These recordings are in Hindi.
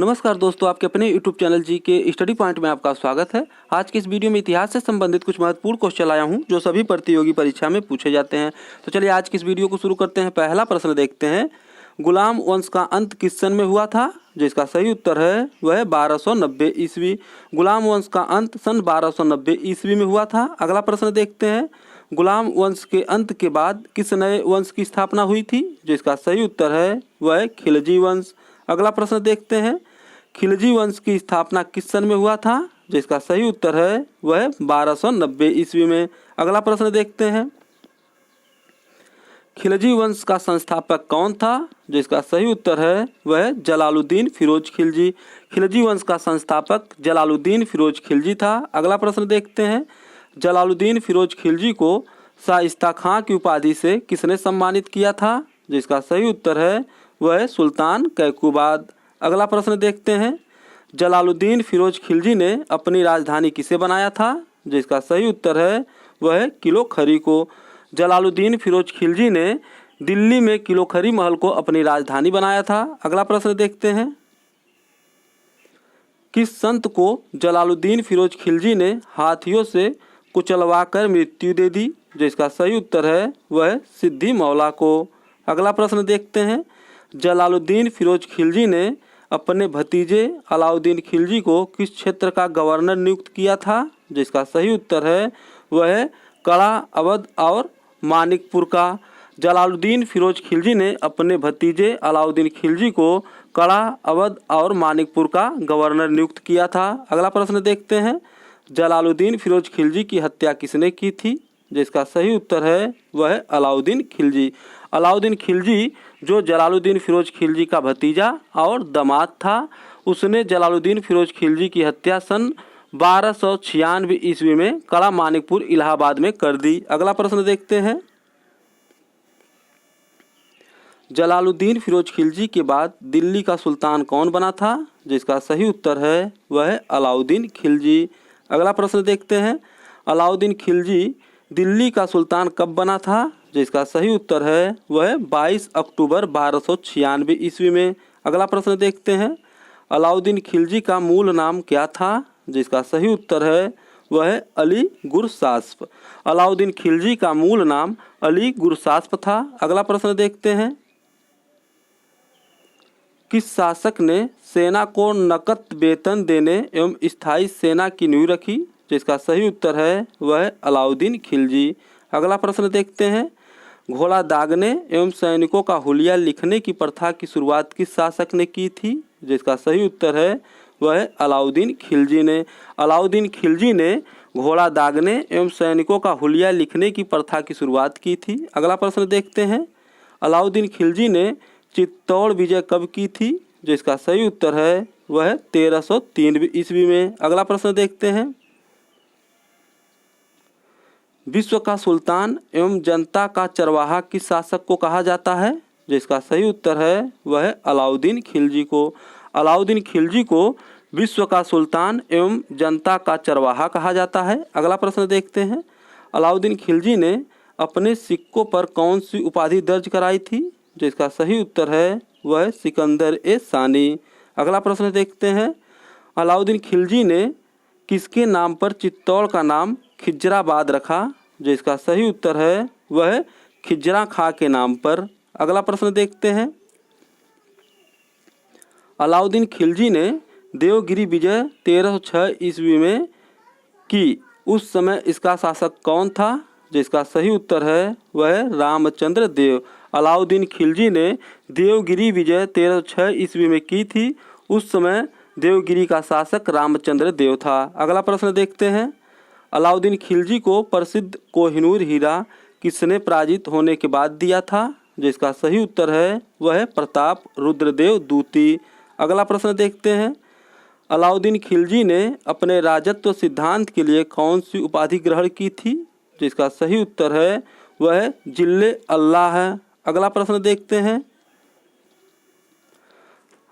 नमस्कार दोस्तों, आपके अपने YouTube चैनल जी के स्टडी पॉइंट में आपका स्वागत है। आज के इस वीडियो में इतिहास से संबंधित कुछ महत्वपूर्ण क्वेश्चन लाया हूं जो सभी प्रतियोगी परीक्षा में पूछे जाते हैं। तो चलिए आज की इस वीडियो को शुरू करते हैं। पहला प्रश्न देखते हैं, गुलाम वंश का अंत किस सन में हुआ था? जिसका सही उत्तर है वह 1290 ईस्वी। गुलाम वंश का अंत सन 1290 ईस्वी में हुआ था। अगला प्रश्न देखते हैं, गुलाम वंश के अंत के बाद किस नए वंश की स्थापना हुई थी? जिसका सही उत्तर है वह खिलजी वंश। अगला प्रश्न देखते हैं, खिलजी वंश की स्थापना किस सन में हुआ था? जिसका सही उत्तर है वह 1290 ईस्वी में। अगला प्रश्न देखते हैं, खिलजी वंश का संस्थापक कौन था? जिसका सही उत्तर है वह जलालुद्दीन फिरोज खिलजी। खिलजी वंश का संस्थापक जलालुद्दीन फिरोज खिलजी था। अगला प्रश्न देखते हैं, जलालुद्दीन फिरोज खिलजी को शाइस्ता खां की उपाधि से किसने सम्मानित किया था? जिसका सही उत्तर है वह सुल्तान कैकुबाद। अगला प्रश्न देखते हैं, जलालुद्दीन फिरोज खिलजी ने अपनी राजधानी किसे बनाया था? जिसका सही उत्तर है वह किलोखरी को। जलालुद्दीन फिरोज खिलजी ने दिल्ली में किलोखरी महल को अपनी राजधानी बनाया था। अगला प्रश्न देखते हैं, किस संत को जलालुद्दीन फिरोज खिलजी ने हाथियों से कुचलवाकर मृत्यु दे दी? जिसका सही उत्तर है वह सिद्दी मौला को। अगला प्रश्न देखते हैं, जलालुद्दीन फिरोज खिलजी ने अपने भतीजे अलाउद्दीन खिलजी को किस क्षेत्र का गवर्नर नियुक्त किया था? जिसका सही उत्तर है वह कड़ा, अवध और मानिकपुर का। जलालुद्दीन फिरोज खिलजी ने अपने भतीजे अलाउद्दीन खिलजी को कड़ा, अवध और मानिकपुर का गवर्नर नियुक्त किया था। अगला प्रश्न देखते हैं, जलालुद्दीन फिरोज खिलजी की हत्या किसने की थी? जिसका सही उत्तर है वह अलाउद्दीन खिलजी। अलाउद्दीन खिलजी जो जलालुद्दीन फिरोज खिलजी का भतीजा और दामाद था, उसने जलालुद्दीन फिरोज खिलजी की हत्या सन 1296 ईस्वी में कड़ा मानिकपुर इलाहाबाद में कर दी। अगला प्रश्न देखते हैं, जलालुद्दीन फिरोज खिलजी के बाद दिल्ली का सुल्तान कौन बना था? जिसका सही उत्तर है वह अलाउद्दीन खिलजी। अगला प्रश्न देखते हैं, अलाउद्दीन खिलजी दिल्ली का सुल्तान कब बना था? जिसका सही उत्तर है वह 22 अक्टूबर 1296 ईस्वी में। अगला प्रश्न देखते हैं, अलाउद्दीन खिलजी का मूल नाम क्या था? जिसका सही उत्तर है वह अली गुरसास्प। अलाउद्दीन खिलजी का मूल नाम अली गुरसास्प था। अगला प्रश्न देखते हैं, किस शासक ने सेना को नकद वेतन देने एवं स्थायी सेना की नींव रखी? जिसका सही उत्तर है वह अलाउद्दीन खिलजी। अगला प्रश्न देखते हैं, घोड़ा दागने एवं सैनिकों का हुलिया लिखने की प्रथा की शुरुआत किस शासक ने की थी? जिसका सही उत्तर है वह अलाउद्दीन खिलजी ने। अलाउद्दीन खिलजी ने घोड़ा दागने एवं सैनिकों का हुलिया लिखने की प्रथा की शुरुआत की थी। अगला प्रश्न देखते हैं, अलाउद्दीन खिलजी ने चित्तौड़ विजय कब की थी? जिसका सही उत्तर है वह 1303 ईस्वी में। अगला प्रश्न देखते हैं, विश्व का सुल्तान एवं जनता का चरवाहा किस शासक को कहा जाता है? जिसका सही उत्तर है वह अलाउद्दीन खिलजी को। अलाउद्दीन खिलजी को विश्व का सुल्तान एवं जनता का चरवाहा कहा जाता है। अगला प्रश्न देखते हैं, अलाउद्दीन खिलजी ने अपने सिक्कों पर कौन सी उपाधि दर्ज कराई थी? जिसका सही उत्तर है वह सिकंदर ए सानी। अगला प्रश्न देखते हैं, अलाउद्दीन खिलजी ने किसके नाम पर चित्तौड़ का नाम खिजराबाद रखा? जिसका सही उत्तर है वह खिजरा खां के नाम पर। अगला प्रश्न देखते हैं, अलाउद्दीन खिलजी ने देवगिरी विजय 1306 ईस्वी में की, उस समय इसका शासक कौन था? जिसका सही उत्तर है वह रामचंद्र देव। अलाउद्दीन खिलजी ने देवगिरी विजय 1306 ईस्वी में की थी, उस समय देवगिरी का शासक रामचंद्र देव था। अगला प्रश्न देखते हैं, अलाउद्दीन खिलजी को प्रसिद्ध कोहिनूर हीरा किसने पराजित होने के बाद दिया था? जिसका सही उत्तर है वह प्रताप रुद्रदेव दूती। अगला प्रश्न देखते हैं, अलाउद्दीन खिलजी ने अपने राजत्व सिद्धांत के लिए कौन सी उपाधि ग्रहण की थी? जिसका सही उत्तर है वह जिल्ले अल्लाह है। अगला प्रश्न देखते हैं,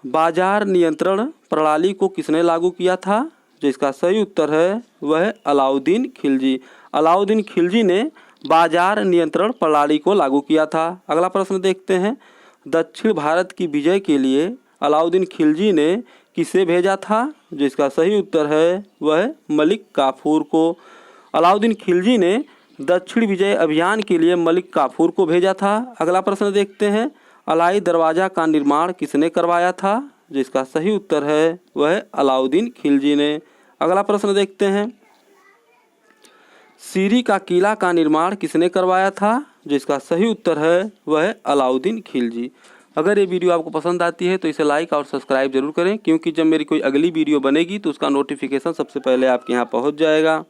बाजार नियंत्रण प्रणाली को किसने लागू किया था? जिसका सही उत्तर है वह अलाउद्दीन खिलजी। अलाउद्दीन खिलजी ने बाजार नियंत्रण प्रणाली को लागू किया था। अगला प्रश्न देखते हैं, दक्षिण भारत की विजय के लिए अलाउद्दीन खिलजी ने किसे भेजा था? जिसका सही उत्तर है वह है मलिक काफूर को। अलाउद्दीन खिलजी ने दक्षिण विजय अभियान के लिए मलिक काफूर को भेजा था। अगला प्रश्न देखते हैं, अलाई दरवाज़ा का निर्माण किसने करवाया था? जिसका सही उत्तर है वह है अलाउद्दीन खिलजी ने। अगला प्रश्न देखते हैं, सीरी का किला का निर्माण किसने करवाया था? जिसका सही उत्तर है वह है अलाउद्दीन खिलजी। अगर ये वीडियो आपको पसंद आती है तो इसे लाइक और सब्सक्राइब जरूर करें, क्योंकि जब मेरी कोई अगली वीडियो बनेगी तो उसका नोटिफिकेशन सबसे पहले आपके यहाँ पहुँच जाएगा।